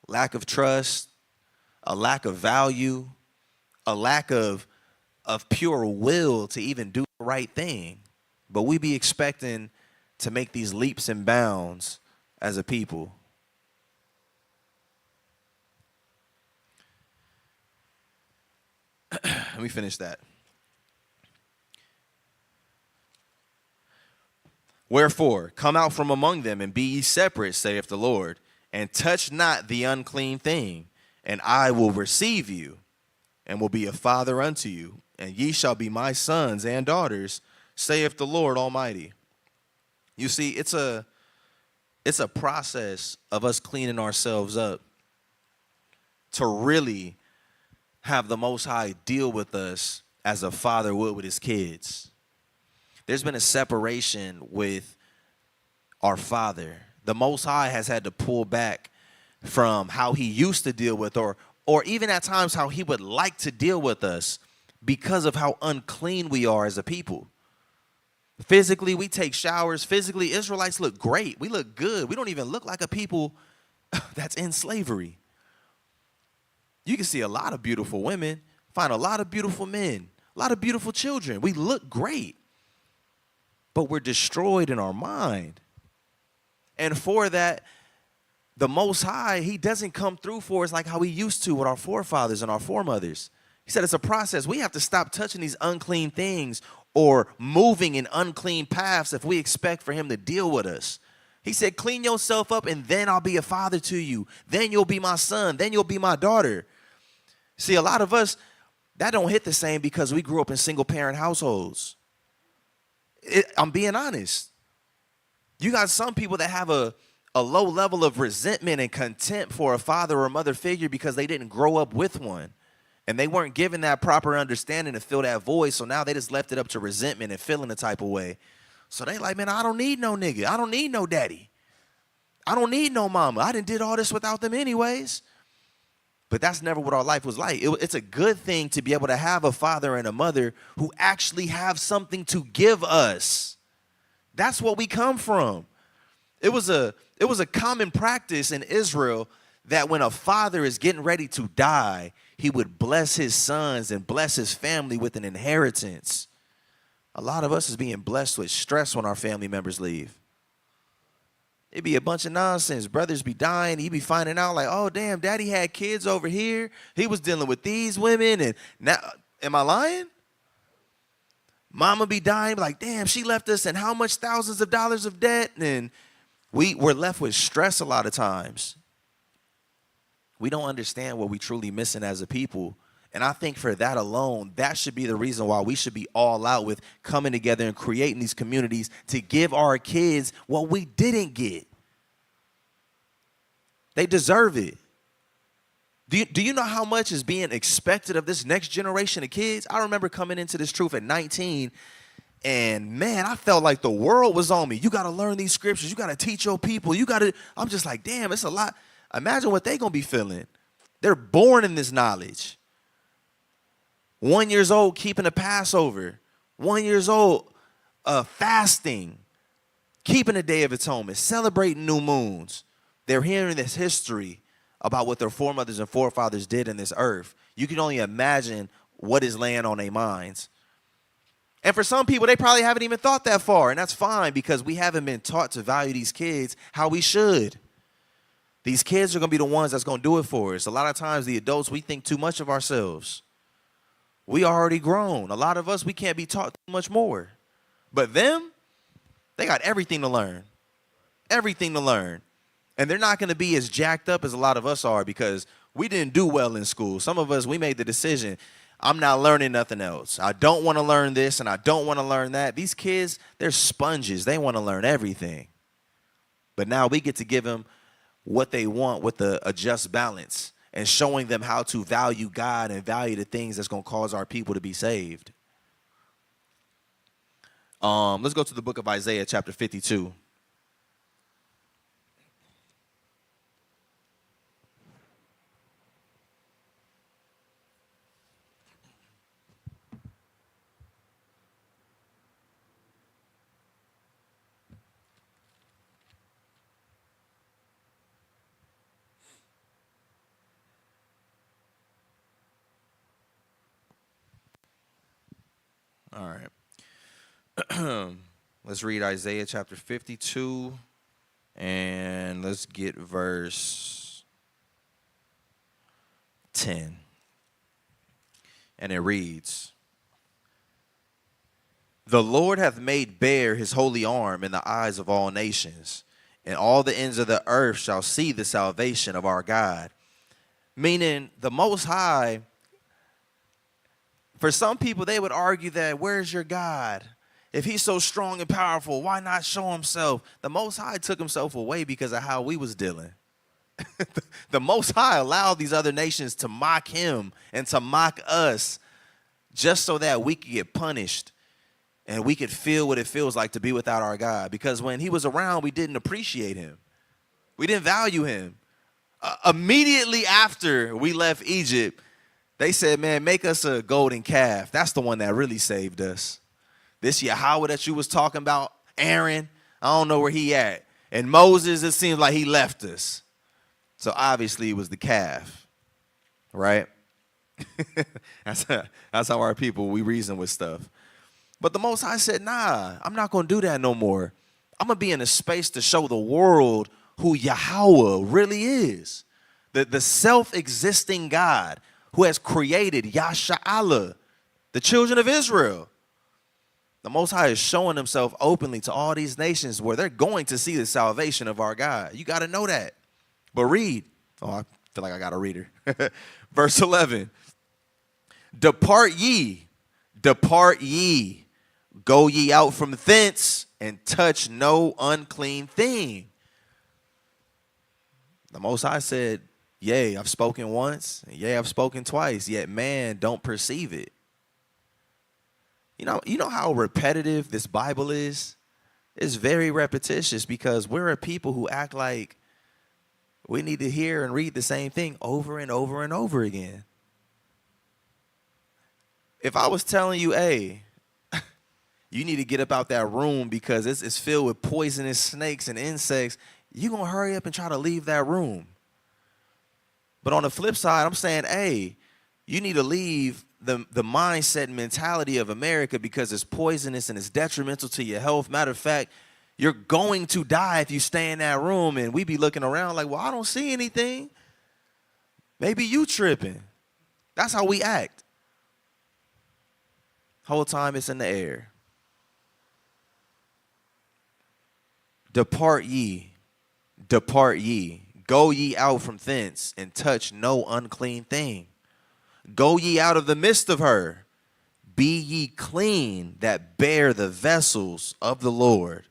Lack of trust, a lack of value, a lack of pure will to even do the right thing. But we be expecting to make these leaps and bounds as a people. Let me finish that. Wherefore, come out from among them and be ye separate, saith the Lord, and touch not the unclean thing, and I will receive you, and will be a father unto you, and ye shall be my sons and daughters, saith the Lord Almighty. You see, it's a process of us cleaning ourselves up to really have the Most High deal with us as a father would with his kids. There's been a separation with our Father. The Most High has had to pull back from how he used to deal with, or even at times how he would like to deal with us, because of how unclean we are as a people. Physically, we take showers. Physically, Israelites look great. We look good. We don't even look like a people that's in slavery. You can see a lot of beautiful women, find a lot of beautiful men, a lot of beautiful children. We look great, but we're destroyed in our mind. And for that, the Most High, he doesn't come through for us like how he used to with our forefathers and our foremothers. He said it's a process. We have to stop touching these unclean things or moving in unclean paths if we expect for him to deal with us. He said, clean yourself up and then I'll be a father to you. Then you'll be my son. Then you'll be my daughter. See, a lot of us, that don't hit the same because we grew up in single parent households. I'm being honest. You got some people that have a low level of resentment and contempt for a father or mother figure because they didn't grow up with one. And they weren't given that proper understanding to fill that void. So now they just left it up to resentment and feeling the type of way. So they like, man, I don't need no nigga. I don't need no daddy. I don't need no mama. I done did all this without them anyways. But that's never what our life was like. It's a good thing to be able to have a father and a mother who actually have something to give us. That's what we come from. It was a common practice in Israel that when a father is getting ready to die, he would bless his sons and bless his family with an inheritance. A lot of us is being blessed with stress when our family members leave. It'd be a bunch of nonsense. Brothers be dying. He be finding out like, oh, damn, daddy had kids over here. He was dealing with these women. And now, am I lying? Mama be dying like, damn, she left us in how much thousands of dollars of debt? And we're left with stress a lot of times. We don't understand what we truly missing as a people. And I think for that alone, that should be the reason why we should be all out with coming together and creating these communities to give our kids what we didn't get. They deserve it. Do you know how much is being expected of this next generation of kids? I remember coming into this truth at 19, and man, I felt like the world was on me. You got to learn these scriptures. You got to teach your people. I'm just like, damn, it's a lot. Imagine what they're going to be feeling. They're born in this knowledge. 1 year old keeping the Passover. 1 year old fasting. Keeping the Day of Atonement. Celebrating new moons. They're hearing this history about what their foremothers and forefathers did in this earth. You can only imagine what is laying on their minds. And for some people, they probably haven't even thought that far, and that's fine because we haven't been taught to value these kids how we should. These kids are going to be the ones that's going to do it for us. A lot of times, the adults, we think too much of ourselves. We already grown. A lot of us, we can't be taught too much more. But them, they got everything to learn. Everything to learn. And they're not going to be as jacked up as a lot of us are because we didn't do well in school. Some of us, we made the decision, I'm not learning nothing else. I don't want to learn this and I don't want to learn that. These kids, they're sponges. They want to learn everything. But now we get to give them what they want with a just balance and showing them how to value God and value the things that's going to cause our people to be saved. Let's go to the book of Isaiah, chapter 52. All right. Let's read Isaiah chapter 52, and let's get verse 10. And it reads, "The Lord hath made bare his holy arm in the eyes of all nations, and all the ends of the earth shall see the salvation of our God." Meaning the Most High. For some people, they would argue that, where's your God? If he's so strong and powerful, why not show himself? The Most High took himself away because of how we was dealing. The Most High allowed these other nations to mock him and to mock us just so that we could get punished and we could feel what it feels like to be without our God. Because when he was around, we didn't appreciate him. We didn't value him. Immediately after we left Egypt, they said, man, make us a golden calf. That's the one that really saved us. This Yahweh that you was talking about, Aaron, I don't know where he at. And Moses, it seems like he left us. So obviously it was the calf, right? That's how our people, we reason with stuff. But the Most High said, nah, I'm not going to do that no more. I'm going to be in a space to show the world who Yahweh really is. The self-existing God who has created Yasha'Allah, the children of Israel. The Most High is showing himself openly to all these nations where they're going to see the salvation of our God. You got to know that. But read. Oh, I feel like I got a reader. Verse 11. Depart ye, go ye out from thence, and touch no unclean thing. The Most High said, yea, I've spoken once, and yea, I've spoken twice, yet man don't perceive it. You know how repetitive this Bible is? It's very repetitious because we're a people who act like we need to hear and read the same thing over and over and over again. If I was telling you, hey, you need to get up out that room because it's filled with poisonous snakes and insects, you're going to hurry up and try to leave that room. But on the flip side, I'm saying, hey, you need to leave the mindset and mentality of America because it's poisonous and it's detrimental to your health. Matter of fact, you're going to die if you stay in that room. And we be looking around like, well, I don't see anything. Maybe you tripping. That's how we act. Whole time it's in the air. Depart ye, Go ye out from thence, and touch no unclean thing. Go ye out of the midst of her. Be ye clean that bear the vessels of the Lord.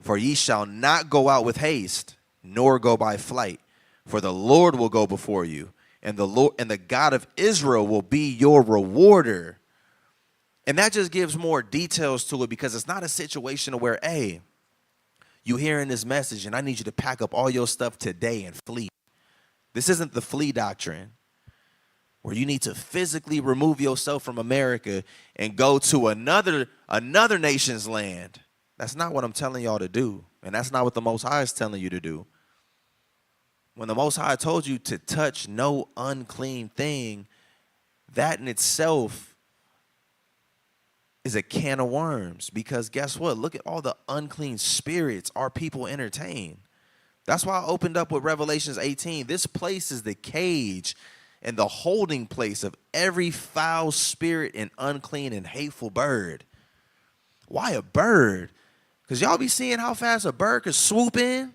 For ye shall not go out with haste, nor go by flight. For the Lord will go before you, and the God of Israel will be your rewarder. And that just gives more details to it, because it's not a situation where, hey, you hearing this message and I need you to pack up all your stuff today and flee. This isn't the flee doctrine, where you need to physically remove yourself from America and go to another nation's land. That's not what I'm telling y'all to do. And that's not what the Most High is telling you to do. When the Most High told you to touch no unclean thing, that in itself is a can of worms. Because guess what? Look at all the unclean spirits our people entertain. That's why I opened up with Revelations 18. This place is the cage and the holding place of every foul spirit and unclean and hateful bird. Why a bird? Because y'all be seeing how fast a bird could swoop in.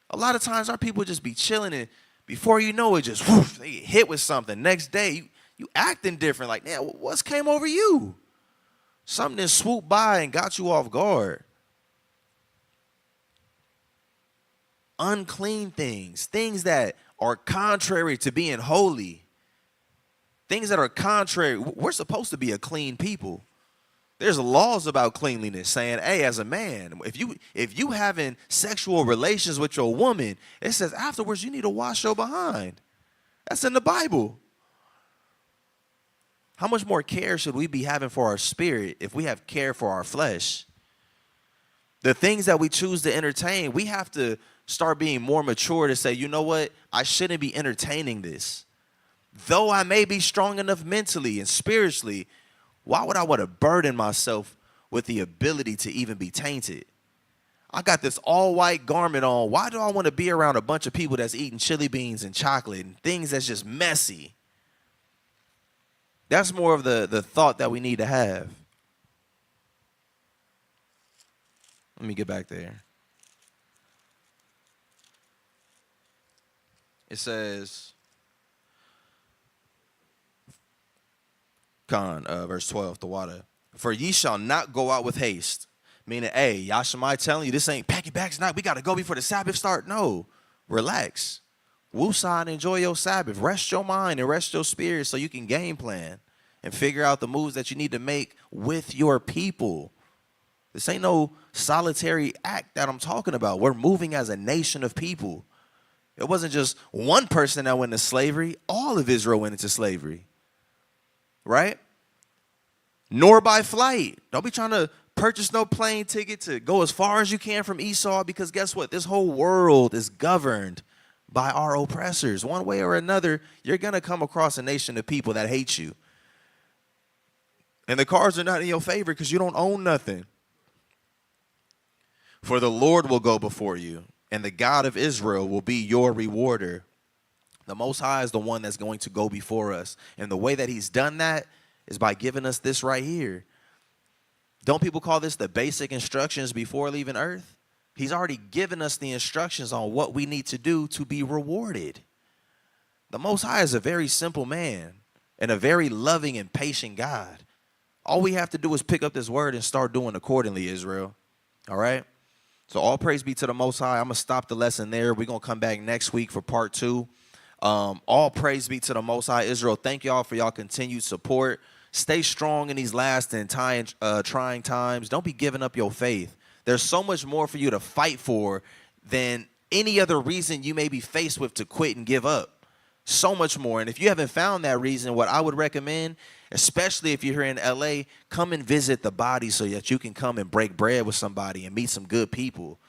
A lot of times our people just be chilling, and before you know it, just whoosh, they get hit with something. Next day, you acting different. Like, man, what's came over you? Something that swooped by and got you off guard. Unclean things, things that are contrary to being holy, things that are contrary. We're supposed to be a clean people. There's laws about cleanliness saying, hey, as a man, if you having sexual relations with your woman, it says afterwards you need to wash your behind. That's in the Bible. How much more care should we be having for our spirit if we have care for our flesh? The things that we choose to entertain, we have to start being more mature to say, you know what? I shouldn't be entertaining this. Though I may be strong enough mentally and spiritually, why would I want to burden myself with the ability to even be tainted? I got this all white garment on. Why do I want to be around a bunch of people that's eating chili beans and chocolate and things that's just messy? That's more of the thought that we need to have. Let me get back there. It says, verse 12, the water. For ye shall not go out with haste. Meaning, hey, Yashimai telling you this ain't pack your bags, not we got to go before the Sabbath start. No, relax. Woosah and enjoy your Sabbath. Rest your mind and rest your spirit so you can game plan and figure out the moves that you need to make with your people. This ain't no solitary act that I'm talking about. We're moving as a nation of people. It wasn't just one person that went into slavery. All of Israel went into slavery. Right? Nor by flight. Don't be trying to purchase no plane ticket to go as far as you can from Esau, because guess what? This whole world is governed by our oppressors. One way or another, you're going to come across a nation of people that hate you. And the cards are not in your favor because you don't own nothing. For the Lord will go before you, and the God of Israel will be your rewarder. The Most High is the one that's going to go before us. And the way that he's done that is by giving us this right here. Don't people call this the basic instructions before leaving earth? He's already given us the instructions on what we need to do to be rewarded. The Most High is a very simple man and a very loving and patient God. All we have to do is pick up this word and start doing accordingly, Israel. All right? So all praise be to the Most High. I'm going to stop the lesson there. We're going to come back next week for part 2. All praise be to the Most High, Israel. Thank y'all for y'all continued support. Stay strong in these last and trying times. Don't be giving up your faith. There's so much more for you to fight for than any other reason you may be faced with to quit and give up. So much more. And if you haven't found that reason, what I would recommend, especially if you're here in LA, come and visit the body so that you can come and break bread with somebody and meet some good people.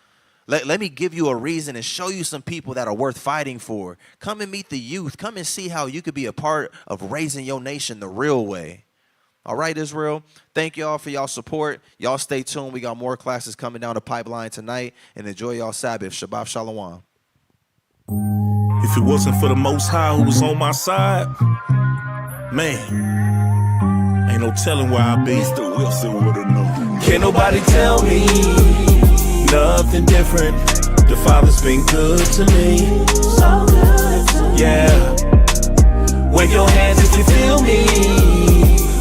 Let me give you a reason and show you some people that are worth fighting for. Come and meet the youth. Come and see how you could be a part of raising your nation the real way. All right, Israel. Thank y'all for y'all support. Y'all stay tuned. We got more classes coming down the pipeline tonight. And enjoy y'all Sabbath. Shabbat Shalom. If it wasn't for the Most High who was on my side, man, ain't no telling where I'd be. Mr. Wilson would've known. Can't nobody tell me nothing different. The Father's been good to me. So good to me. Yeah. Wave your hands if you feel me.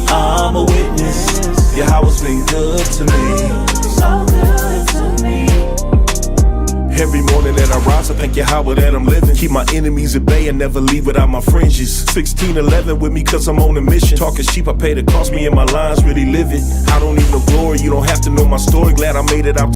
I'm a witness. Yahweh's been good to me. So good to me. Every morning that I rise, I thank Yahweh that I'm living. Keep my enemies at bay and never leave without my fringes. 1611 with me cause I'm on a mission. Talking sheep, I pay the cost, me and my lines really live it. I don't need no glory, you don't have to know my story. Glad I made it out